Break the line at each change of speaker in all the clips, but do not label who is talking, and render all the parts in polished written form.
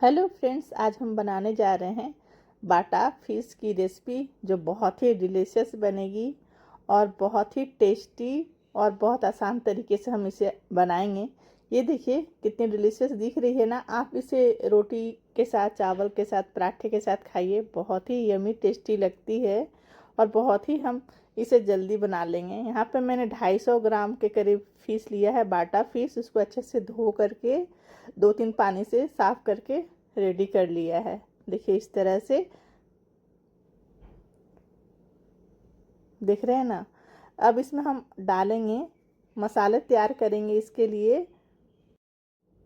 Hello friends, आज हम बनाने जा रहे हैं बाटा फिश की रेसिपी जो बहुत ही डिलीशियस बनेगी और बहुत ही टेस्टी और बहुत आसान तरीके से हम इसे बनाएंगे। ये देखिए कितनी डिलीशियस दिख रही है ना। आप इसे रोटी के साथ, चावल के साथ, पराठे के साथ खाइए, बहुत ही यमी टेस्टी लगती है और बहुत ही हम इसे जल्दी बना लेंगे। यहाँ पे मैंने 250 ग्राम के करीब फिश लिया है, बाटा फिश। इसको अच्छे से धो करके 2-3 पानी से साफ करके रेडी कर लिया है। देखिए इस तरह से दिख रहे हैं ना। अब इसमें हम डालेंगे मसाले, तैयार करेंगे इसके लिए।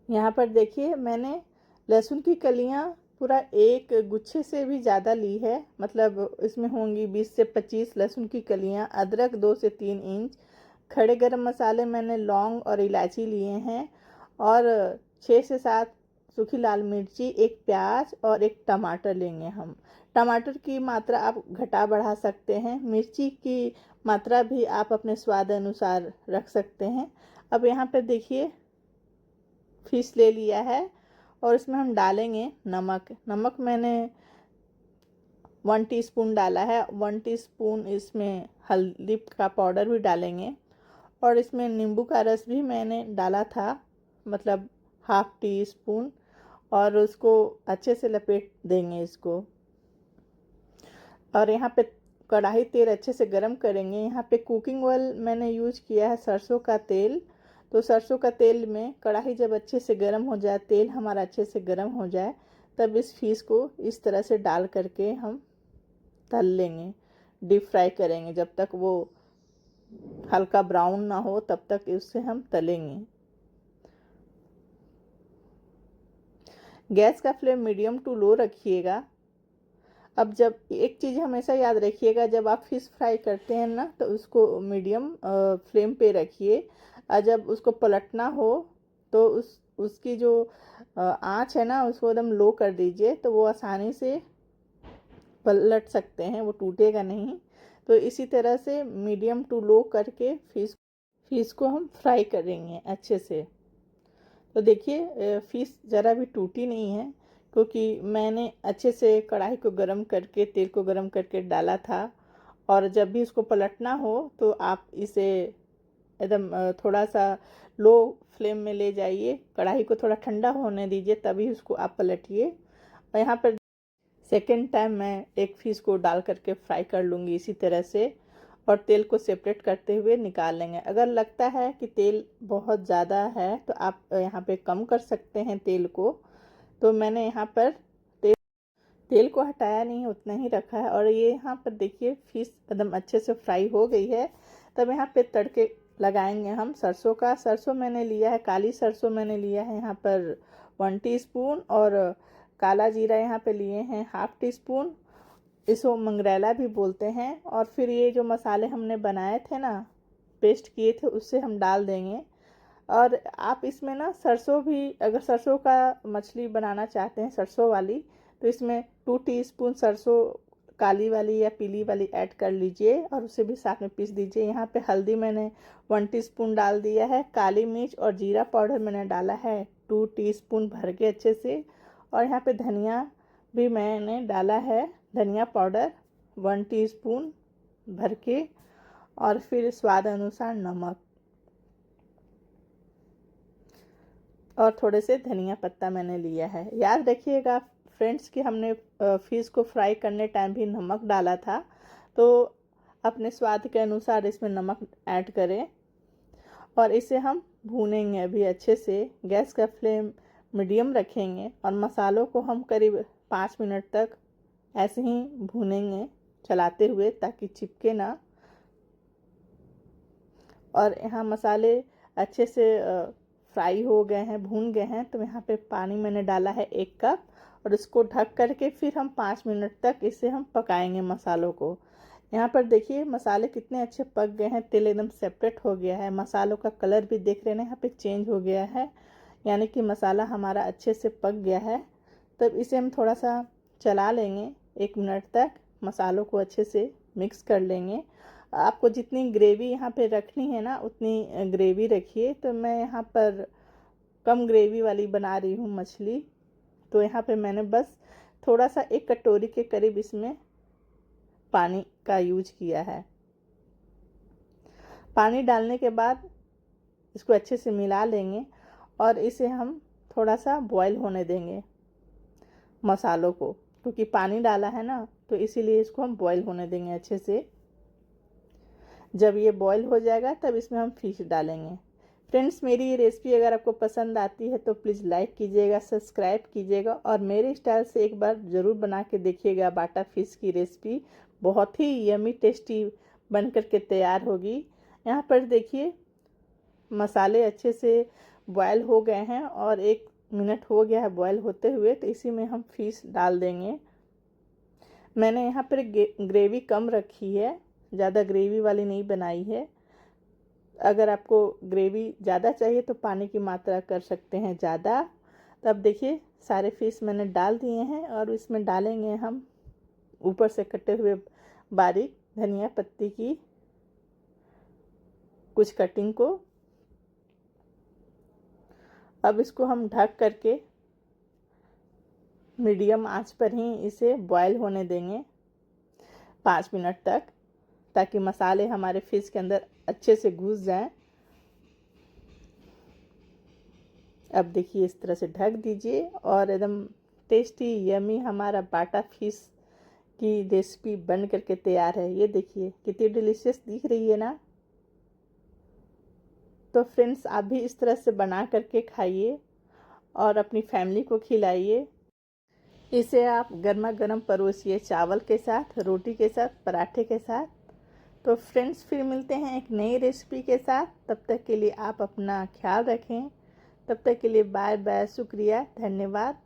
यहाँ पर देखिए मैंने लहसुन की कलियाँ पूरा एक गुच्छे से भी ज़्यादा ली है, मतलब इसमें होंगी 20 से 25 लहसुन की कलियाँ। अदरक 2 से 3 इंच। खड़े गरम मसाले मैंने लौंग और इलायची लिए हैं और 6 से 7 सूखी लाल मिर्ची, एक प्याज और एक टमाटर लेंगे हम। टमाटर की मात्रा आप घटा बढ़ा सकते हैं, मिर्ची की मात्रा भी आप अपने स्वाद अनुसार रख सकते हैं। अब यहाँ पे देखिए फिश ले लिया है और इसमें हम डालेंगे नमक। नमक मैंने 1 टीस्पून डाला है। 1 टीस्पून इसमें हल्दी का पाउडर भी डालेंगे और इसमें नींबू का रस भी मैंने डाला था, मतलब हाफ टी स्पून, और उसको अच्छे से लपेट देंगे इसको। और यहाँ पे कढ़ाई तेल अच्छे से गरम करेंगे। यहाँ पे कुकिंग ऑयल मैंने यूज किया है, सरसों का तेल। तो सरसों का तेल में कढ़ाई जब अच्छे से गरम हो जाए, तेल हमारा अच्छे से गरम हो जाए, तब इस फिश को इस तरह से डाल करके हम तल लेंगे, डीप फ्राई करेंगे। जब तक वो हल्का ब्राउन ना हो तब तक इससे हम तलेंगे। गैस का फ्लेम मीडियम टू लो रखिएगा। अब जब एक चीज़ हमेशा याद रखिएगा, जब आप फिश फ्राई करते हैं ना तो उसको मीडियम फ्लेम पे रखिए, और जब उसको पलटना हो तो उसकी जो आँच है ना उसको एकदम लो कर दीजिए, तो वो आसानी से पलट सकते हैं, वो टूटेगा नहीं। तो इसी तरह से मीडियम टू लो करके फिश को हम फ्राई करेंगे अच्छे से। तो देखिए फिश ज़रा भी टूटी नहीं है, क्योंकि मैंने अच्छे से कढ़ाई को गरम करके, तेल को गरम करके डाला था। और जब भी इसको पलटना हो तो आप इसे एकदम थोड़ा सा लो फ्लेम में ले जाइए, कढ़ाई को थोड़ा ठंडा होने दीजिए, तभी उसको आप पलटिए। और यहाँ पर सेकेंड टाइम मैं एक फिश को डाल करके फ्राई कर लूँगी इसी तरह से, और तेल को सेपरेट करते हुए निकाल लेंगे। अगर लगता है कि तेल बहुत ज़्यादा है तो आप यहाँ पे कम कर सकते हैं तेल को। तो मैंने यहाँ पर तेल को हटाया नहीं, उतना ही रखा है। और ये यहाँ पर देखिए फिश एकदम अच्छे से फ्राई हो गई है। तब यहाँ पे तड़के लगाएंगे हम सरसों का। सरसों मैंने लिया है, काली सरसों मैंने लिया है यहाँ पर 1 टीस्पून, और काला जीरा यहाँ पे लिए हैं हाफ टी स्पून। इसको मंगरेला भी बोलते हैं। और फिर ये जो मसाले हमने बनाए थे ना, पेस्ट किए थे, उससे हम डाल देंगे। और आप इसमें ना सरसों भी, अगर सरसों का मछली बनाना चाहते हैं सरसों वाली, तो इसमें 2 टीस्पून सरसों काली वाली या पीली वाली ऐड कर लीजिए और उसे भी साथ में पीस दीजिए। यहाँ पे हल्दी मैंने 1 टीस्पून डाल दिया है। काली मिर्च और जीरा पाउडर मैंने डाला है 2 टीस्पून भर के अच्छे से। और यहाँ पे धनिया भी मैंने डाला है, धनिया पाउडर 1 टीस्पून भर के। और फिर स्वाद अनुसार नमक और थोड़े से धनिया पत्ता मैंने लिया है। याद रखिएगा फ्रेंड्स कि हमने फिश को फ्राई करने टाइम भी नमक डाला था, तो अपने स्वाद के अनुसार इसमें नमक ऐड करें। और इसे हम भूनेंगे अभी अच्छे से। गैस का फ्लेम मीडियम रखेंगे और मसालों को हम करीब 5 मिनट तक ऐसे ही भूनेंगे चलाते हुए, ताकि चिपके ना। और यहाँ मसाले अच्छे से फ्राई हो गए हैं, भून गए हैं। तो यहाँ पे पानी मैंने डाला है 1 कप, और इसको ढक करके फिर हम 5 मिनट तक इसे हम पकाएंगे मसालों को। यहाँ पर देखिए मसाले कितने अच्छे पक गए हैं, तेल एकदम सेपरेट हो गया है, मसालों का कलर भी देख रहे हैं यहाँ पे चेंज हो गया है, यानी कि मसाला हमारा अच्छे से पक गया है। तब इसे हम थोड़ा सा चला लेंगे 1 मिनट तक, मसालों को अच्छे से मिक्स कर लेंगे। आपको जितनी ग्रेवी यहाँ पे रखनी है ना उतनी ग्रेवी रखिए। तो मैं यहाँ पर कम ग्रेवी वाली बना रही हूँ मछली, तो यहाँ पे मैंने बस थोड़ा सा 1 कटोरी के करीब इसमें पानी का यूज किया है। पानी डालने के बाद इसको अच्छे से मिला लेंगे और इसे हम थोड़ा सा बॉईल होने देंगे मसालों को, क्योंकि पानी डाला है ना, तो इसीलिए इसको हम बॉईल होने देंगे अच्छे से। जब ये बॉईल हो जाएगा तब इसमें हम फिश डालेंगे। फ्रेंड्स, मेरी ये रेसिपी अगर आपको पसंद आती है तो प्लीज़ लाइक कीजिएगा, सब्सक्राइब कीजिएगा और मेरे स्टाइल से एक बार ज़रूर बना के देखिएगा। बाटा फिश की रेसिपी बहुत ही यमी टेस्टी बन कर के तैयार होगी। यहाँ पर देखिए मसाले अच्छे से बॉयल हो गए हैं और 1 मिनट हो गया है बॉयल होते हुए, तो इसी में हम फिश डाल देंगे। मैंने यहाँ पर ग्रेवी कम रखी है, ज़्यादा ग्रेवी वाली नहीं बनाई है। अगर आपको ग्रेवी ज़्यादा चाहिए तो पानी की मात्रा कर सकते हैं ज़्यादा। तब देखिए सारे फिश मैंने डाल दिए हैं और इसमें डालेंगे हम ऊपर से कटे हुए बारीक धनिया पत्ती की कुछ कटिंग को। अब इसको हम ढक करके मीडियम आंच पर ही इसे बॉयल होने देंगे 5 मिनट तक, ताकि मसाले हमारे फिश के अंदर अच्छे से घुस जाएं। अब देखिए इस तरह से ढक दीजिए और एकदम टेस्टी यमी हमारा बाटा फिश की रेसिपी बन करके तैयार है। ये देखिए कितनी डिलीशियस दिख रही है ना। तो फ्रेंड्स, आप भी इस तरह से बना करके खाइए और अपनी फैमिली को खिलाइए। इसे आप गर्मा गर्म परोसिए चावल के साथ, रोटी के साथ, पराठे के साथ। तो फ्रेंड्स, फिर मिलते हैं एक नई रेसिपी के साथ। तब तक के लिए आप अपना ख्याल रखें। तब तक के लिए बाय बाय, शुक्रिया, धन्यवाद।